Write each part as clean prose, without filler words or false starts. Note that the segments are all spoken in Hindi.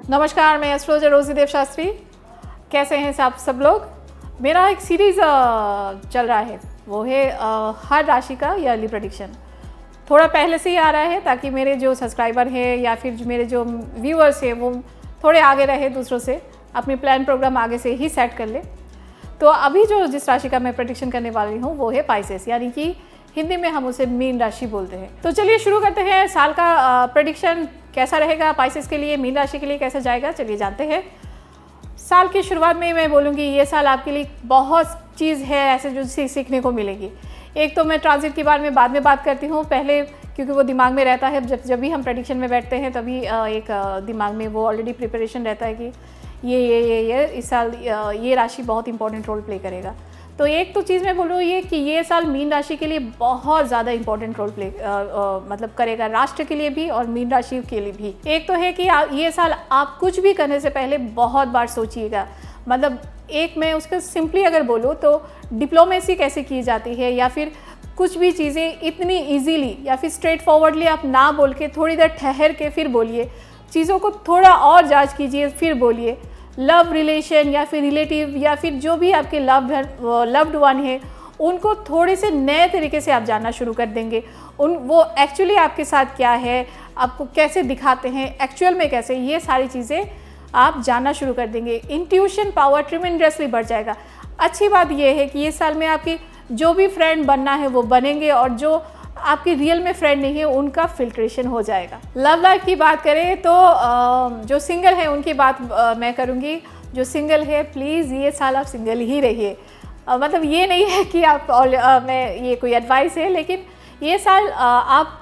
नमस्कार, मैं एस्ट्रोलॉजर रोजी देव शास्त्री। कैसे हैं आप सब लोग? मेरा एक सीरीज़ चल रहा है, वो है हर राशि का ईयरली प्रेडिक्शन। थोड़ा पहले से ही आ रहा है ताकि मेरे जो सब्सक्राइबर हैं या फिर मेरे जो व्यूअर्स हैं वो थोड़े आगे रहे दूसरों से, अपनी प्लान प्रोग्राम आगे से ही सेट कर ले। तो अभी जो जिस राशि का मैं प्रेडिक्शन करने वाली हूँ वो है पाइसेस, यानी कि हिंदी में हम उसे मीन राशि बोलते हैं। तो चलिए शुरू करते हैं। साल का प्रेडिक्शन कैसा रहेगा पाइसेस के लिए, मीन राशि के लिए कैसा जाएगा, चलिए जानते हैं। साल की शुरुआत में मैं बोलूँगी ये साल आपके लिए बहुत चीज़ है ऐसे जो सीखने को मिलेगी। एक तो मैं ट्रांजिट के बारे में बाद में बात करती हूँ, पहले क्योंकि वो दिमाग में रहता है। जब भी हम प्रेडिक्शन में बैठते हैं तभी एक दिमाग में वो ऑलरेडी प्रिपरेशन रहता है कि ये इस साल ये राशि बहुत इंपॉर्टेंट रोल प्ले करेगा। तो एक तो चीज़ मैं बोलूँ ये कि ये साल मीन राशि के लिए बहुत ज़्यादा इंपॉर्टेंट रोल प्ले मतलब करेगा, राष्ट्र के लिए भी और मीन राशि के लिए भी। एक तो है कि ये साल आप कुछ भी करने से पहले बहुत बार सोचिएगा। मतलब एक मैं उसका सिंपली अगर बोलूँ तो डिप्लोमेसी कैसे की जाती है, या फिर कुछ भी चीज़ें इतनी ईजीली या फिर स्ट्रेट फॉरवर्डली आप ना बोल के थोड़ी देर ठहर के फिर बोलिए, चीज़ों को थोड़ा और जांच कीजिए फिर बोलिए। लव रिलेशन या फिर रिलेटिव या फिर जो भी आपके लव्ड वन है उनको थोड़े से नए तरीके से आप जानना शुरू कर देंगे। वो एक्चुअली आपके साथ क्या है, आपको कैसे दिखाते हैं, एक्चुअल में कैसे, ये सारी चीज़ें आप जानना शुरू कर देंगे। इंट्यूशन पावर ट्रिमेंडसली बढ़ जाएगा। अच्छी बात यह है कि ये साल में आपकी जो भी फ्रेंड बनना है वो बनेंगे, और जो आपकी रियल में फ्रेंड नहीं है उनका फिल्ट्रेशन हो जाएगा। लव लाइफ की बात करें तो जो सिंगल है उनकी बात मैं करूँगी। जो सिंगल है प्लीज़ ये साल आप सिंगल ही रहिए। मतलब ये नहीं है कि आप मैं ये कोई एडवाइस है, लेकिन ये साल आप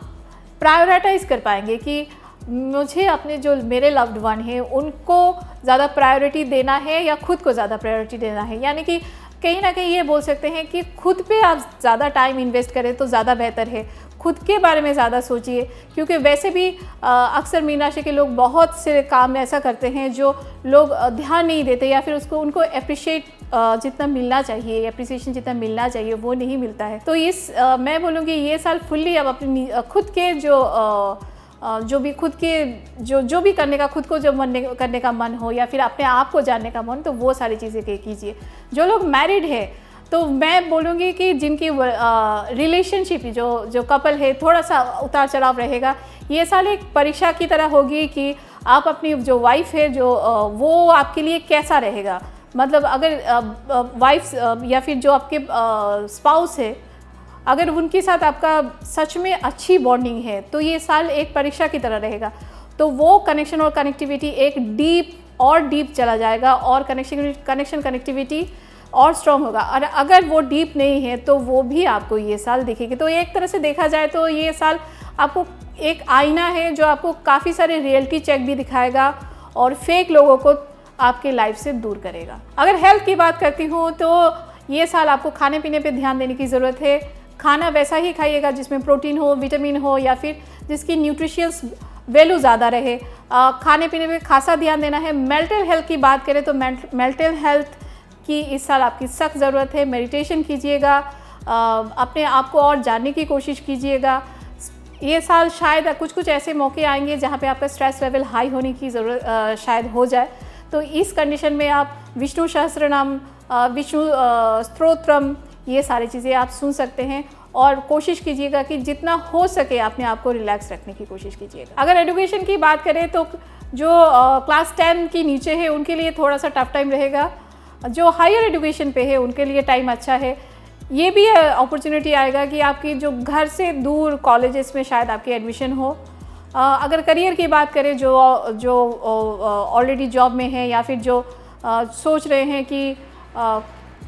प्रायोरिटाइज़ कर पाएंगे कि मुझे अपने जो मेरे लव्ड वन हैं उनको ज़्यादा प्रायोरिटी देना है या खुद को ज़्यादा प्रायोरिटी देना है। यानी कि कहीं ना कहीं ये बोल सकते हैं कि खुद पे आप ज़्यादा टाइम इन्वेस्ट करें तो ज़्यादा बेहतर है। खुद के बारे में ज़्यादा सोचिए, क्योंकि वैसे भी अक्सर मीन राशि के लोग बहुत से काम ऐसा करते हैं जो लोग ध्यान नहीं देते, या फिर उनको अप्रिशिएट जितना मिलना चाहिए, अप्रिसिएशन जितना मिलना चाहिए वो नहीं मिलता है। तो मैं बोलूँगी ये साल फुल्ली अब अपनी खुद के जो भी खुद के जो भी करने का, खुद को जो करने का मन हो या फिर अपने आप को जानने का मन, तो वो सारी चीज़ें कीजिए। जो लोग मैरिड है तो मैं बोलूँगी कि जिनकी रिलेशनशिप जो कपल है थोड़ा सा उतार चढ़ाव रहेगा। ये साल एक परीक्षा की तरह होगी कि आप अपनी जो वाइफ है वो आपके लिए कैसा रहेगा। मतलब अगर वाइफ या फिर जो आपके स्पाउस है, अगर उनके साथ आपका सच में अच्छी बॉन्डिंग है तो ये साल एक परीक्षा की तरह रहेगा। तो वो कनेक्शन और कनेक्टिविटी एक डीप चला जाएगा, और कनेक्टिविटी और स्ट्रॉन्ग होगा। और अगर वो डीप नहीं है तो वो भी आपको ये साल दिखेगी। तो एक तरह से देखा जाए तो ये साल आपको एक आईना है जो आपको काफ़ी सारे रियलिटी चेक भी दिखाएगा और फेक लोगों को आपके लाइफ से दूर करेगा। अगर हेल्थ की बात करती हूँ तो ये साल आपको खाने पीने पे ध्यान देने की ज़रूरत है। खाना वैसा ही खाइएगा जिसमें प्रोटीन हो, विटामिन हो, या फिर जिसकी न्यूट्रिशियस वैल्यू ज़्यादा रहे। खाने पीने पे खासा ध्यान देना है। मेंटल हेल्थ की बात करें तो मेंटल हेल्थ की इस साल आपकी सख्त ज़रूरत है। मेडिटेशन कीजिएगा, अपने आप को और जानने की कोशिश कीजिएगा। ये साल शायद कुछ ऐसे मौके आएंगे जहाँ पे आपका स्ट्रेस लेवल हाई होने की ज़रूरत शायद हो जाए। तो इस कंडीशन में आप विष्णु सहस्त्रनाम, विष्णु स्तोत्रम, ये सारी चीज़ें आप सुन सकते हैं, और कोशिश कीजिएगा कि जितना हो सके अपने आप को रिलैक्स रखने की कोशिश कीजिएगा। अगर एजुकेशन की बात करें तो जो क्लास 10 की नीचे है उनके लिए थोड़ा सा टफ टाइम रहेगा। जो हायर एजुकेशन पे है उनके लिए टाइम अच्छा है। ये भी अपॉर्चुनिटी आएगा कि आपकी जो घर से दूर कॉलेजेस में शायद आपकी एडमिशन हो। अगर करियर की बात करें, जो ऑलरेडी जॉब में है या फिर जो सोच रहे हैं कि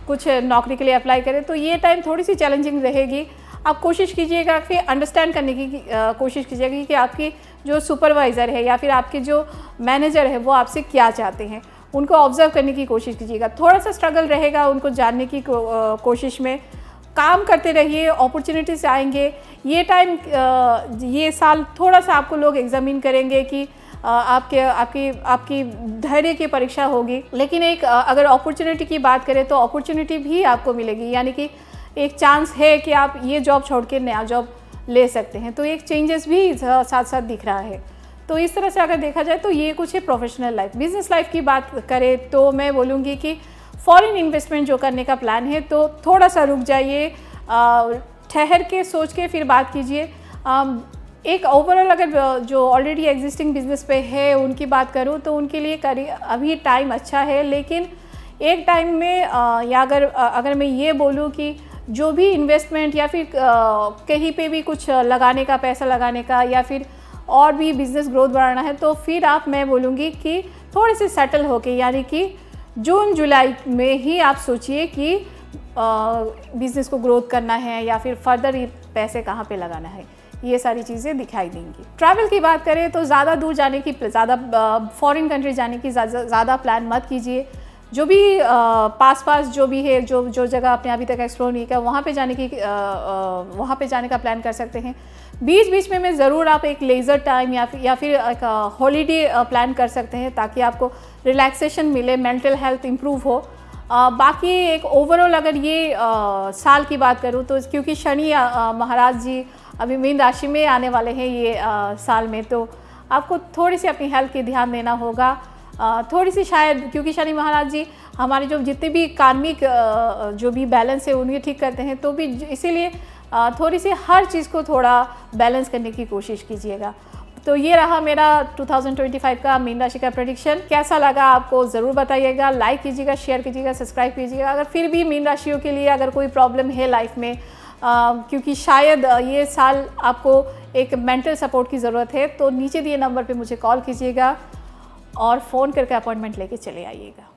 कुछ नौकरी के लिए अप्लाई करें, तो ये टाइम थोड़ी सी चैलेंजिंग रहेगी। आप कोशिश कीजिएगा कि अंडरस्टैंड करने की कोशिश कीजिएगा कि आपकी जो सुपरवाइज़र है या फिर आपके जो मैनेजर है वो आपसे क्या चाहते हैं, उनको ऑब्जर्व करने की कोशिश कीजिएगा। थोड़ा सा स्ट्रगल रहेगा उनको जानने की कोशिश में। काम करते रहिए, अपॉर्चुनिटीज़ आएंगे। ये टाइम ये साल थोड़ा सा आपको लोग एग्जामिन करेंगे कि आपकी धैर्य की परीक्षा होगी। लेकिन एक अगर अपॉर्चुनिटी की बात करें तो अपॉर्चुनिटी भी आपको मिलेगी, यानी कि एक चांस है कि आप ये जॉब छोड़ के नया जॉब ले सकते हैं। तो एक चेंजेस भी साथ साथ दिख रहा है। तो इस तरह से अगर देखा जाए तो ये कुछ है प्रोफेशनल लाइफ। बिजनेस लाइफ की बात करें तो मैं बोलूँगी कि फॉरेन इन्वेस्टमेंट जो करने का प्लान है तो थोड़ा सा रुक जाइए, ठहर के सोच के फिर बात कीजिए। एक ओवरऑल अगर जो ऑलरेडी एग्जिस्टिंग बिजनेस पे है उनकी बात करूँ तो उनके लिए अभी टाइम अच्छा है, लेकिन एक टाइम में या अगर मैं ये बोलूँ कि जो भी इन्वेस्टमेंट या फिर कहीं पे भी कुछ लगाने का, पैसा लगाने का या फिर और भी बिज़नेस ग्रोथ बढ़ाना है, तो फिर मैं बोलूँगी कि थोड़े से सेटल होके, यानी कि जून जुलाई में ही आप सोचिए कि बिज़नेस को ग्रोथ करना है या फिर फर्दर पैसे कहाँ पे लगाना है, ये सारी चीज़ें दिखाई देंगी। ट्रैवल की बात करें तो ज़्यादा दूर जाने की, ज़्यादा फॉरेन कंट्री जाने की ज़्यादा प्लान मत कीजिए। जो भी पास जो भी है, जो जगह आपने अभी तक एक्सप्लोर नहीं किया, वहाँ पे जाने का प्लान कर सकते हैं। बीच में ज़रूर आप एक लेज़र टाइम या फिर एक हॉलीडे प्लान कर सकते हैं, ताकि आपको रिलैक्सेशन मिले, मेंटल हेल्थ इम्प्रूव हो। बाकी एक ओवरऑल अगर ये साल की बात करूँ तो क्योंकि शनि महाराज जी अभी मीन राशि में आने वाले हैं ये साल में, तो आपको थोड़ी सी अपनी हेल्थ की ध्यान देना होगा। थोड़ी सी शायद, क्योंकि शनि महाराज जी हमारे जो जितने भी कार्मिक जो भी बैलेंस है उन्हें ठीक करते हैं, तो भी इसीलिए थोड़ी सी हर चीज़ को थोड़ा बैलेंस करने की कोशिश कीजिएगा। तो ये रहा मेरा 2025 का मीन राशि का प्रेडिक्शन। कैसा लगा आपको ज़रूर बताइएगा, लाइक कीजिएगा, शेयर कीजिएगा, सब्सक्राइब कीजिएगा। अगर फिर भी मीन राशियों के लिए अगर कोई प्रॉब्लम है लाइफ में, क्योंकि शायद ये साल आपको एक मेंटल सपोर्ट की ज़रूरत है, तो नीचे दिए नंबर पे मुझे कॉल कीजिएगा और फ़ोन करके अपॉइंटमेंट लेके चले आइएगा।